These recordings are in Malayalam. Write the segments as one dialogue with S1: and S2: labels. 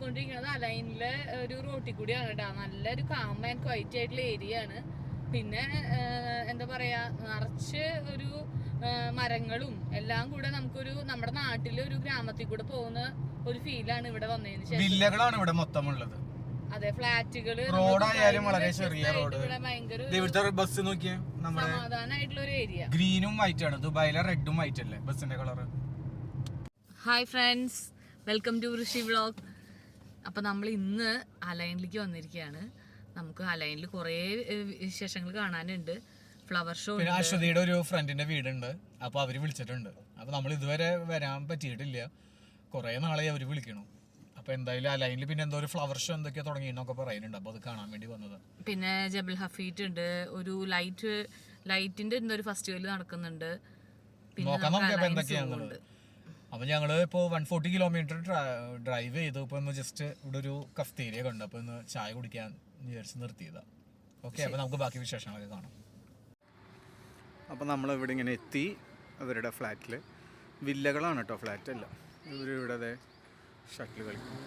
S1: പോയിക്കൊണ്ടിരിക്കുന്നത് അലൈനിലെ ഒരു റോട്ടിൽ കൂടിയാണ് കേട്ടോ. നല്ലൊരു കാം ആൻഡ് ക്വൈറ്റ് ആയിട്ടുള്ള ഏരിയ ആണ്. പിന്നെ എന്താ പറയാ, നിറച്ച് ഒരു മരങ്ങളും എല്ലാം കൂടെ നമുക്കൊരു നമ്മുടെ നാട്ടിലെ ഒരു ഗ്രാമത്തിൽ കൂടെ പോകുന്ന ഒരു ഫീലാണ് ഇവിടെ വന്നതിന് ശേഷം.
S2: വില്ലകളാണ് ഇവിടെ മൊത്തം ഉള്ളത്.
S1: അതെ, ഫ്ലാറ്റുകള്,
S2: റോഡായാലും വളരെ ചെറിയ റോഡ്.
S1: ഭയങ്കര
S2: ബസ് നോക്കിയാ
S1: സമാധാനമായിട്ടുള്ള ഒരു ഏരിയ.
S2: ഗ്രീനും വൈറ്റ് ആണ്, ദുബായിലെ റെഡും വൈറ്റ് അല്ലേ ബസിന്റെ colour.
S1: Hi friends, welcome to Rishi vlog. അപ്പം നമ്മൾ ഇന്ന് അലൈനിലേക്ക് വന്നിരിക്കുകയാണ്. നമുക്ക് അലൈനിൽ കുറേ വിശേഷങ്ങൾ കാണാനുണ്ട്. ഫ്ലവർ ഷോ,
S2: പിന്നെ അശ്വതിയുടെ ഒരു ഫ്രണ്ടിന്റെ വീടുണ്ട്, അപ്പൊ അവര് വിളിച്ചിട്ടുണ്ട്. അപ്പൊ നമ്മൾ ഇതുവരെ വരാൻ പറ്റിയിട്ടില്ല, കുറെ നാളെ അവര് വിളിക്കണം. അപ്പൊ എന്തായാലും അലൈനിൽ പിന്നെ എന്തോ ഒരു ഫ്ലവർ ഷോ എന്തൊക്കെയാ തുടങ്ങിയെന്നൊക്കെ പറയുന്നുണ്ട്. അപ്പൊ അത് കാണാൻ വേണ്ടി വന്നത്.
S1: പിന്നെ ജബൽ ഹഫീറ്റ് ഉണ്ട്, ഒരു ലൈറ്റിന്റെ എന്തൊരു ഫെസ്റ്റിവൽ നടക്കുന്നുണ്ട്.
S2: നോക്കാം നമുക്ക് അപ്പൊ എന്തൊക്കെയാന്നുള്ളത്. അപ്പൊ ഞങ്ങള് ഇപ്പൊ 140 കിലോമീറ്റർ ഡ്രൈവ് ചെയ്തു. ഇപ്പൊ ഒന്ന് ജസ്റ്റ് ഇവിടെ ഒരു കഫ്തേരിയ കണ്ടു, അപ്പൊ ഒന്ന് ചായ കുടിക്കാൻ വിചാരിച്ച് നിർത്തിയതാ. ഓക്കെ, അപ്പൊ നമുക്ക് ബാക്കി വിശേഷങ്ങളൊക്കെ കാണാം. അപ്പോൾ നമ്മളിവിടെ ഇങ്ങനെ എത്തി അവരുടെ ഫ്ലാറ്റിൽ. വില്ലകളാണ് കേട്ടോ, ഫ്ലാറ്റ് അല്ല. ഇവരിവിടെ അതെ ഷട്ടിൽ കളിക്കും.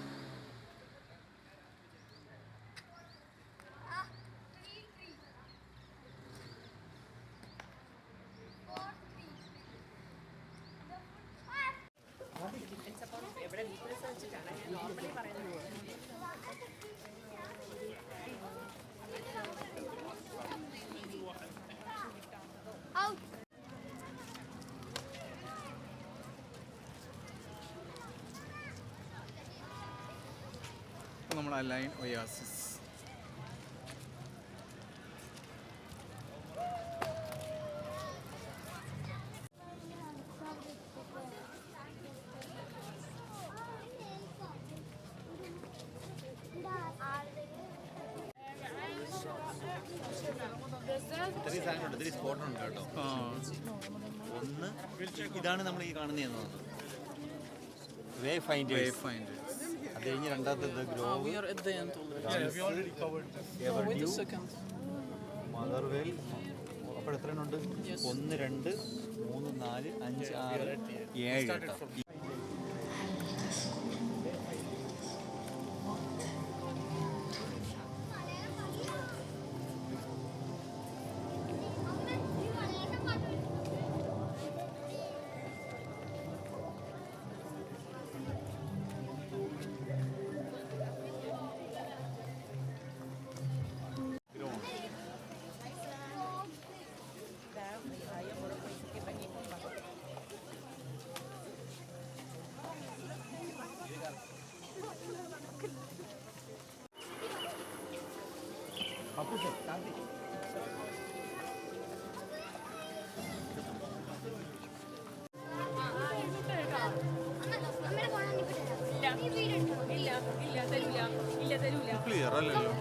S2: നമ്മൾ അലൈൻ ഒയാസിസ്.
S3: സ്പോട്ടുണ്ട് കേട്ടോ. ഒന്ന് ഇതാണ് നമ്മൾ ഈ കാണുന്നതെന്ന് തോന്നുന്നു, വേ ഫൈൻഡ്. അത് കഴിഞ്ഞ് രണ്ടാമത്തെ ഗ്രോവ്, മദർവേൽ. അപ്പോൾ എത്ര ഉണ്ട്? 1 2 3 4 5 6 7 കേട്ടോ. ക്ലിയർ അല്ലല്ലോ.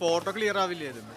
S3: ഫോട്ടോ ക്ലിയർ ആവില്ലേ അതിന്?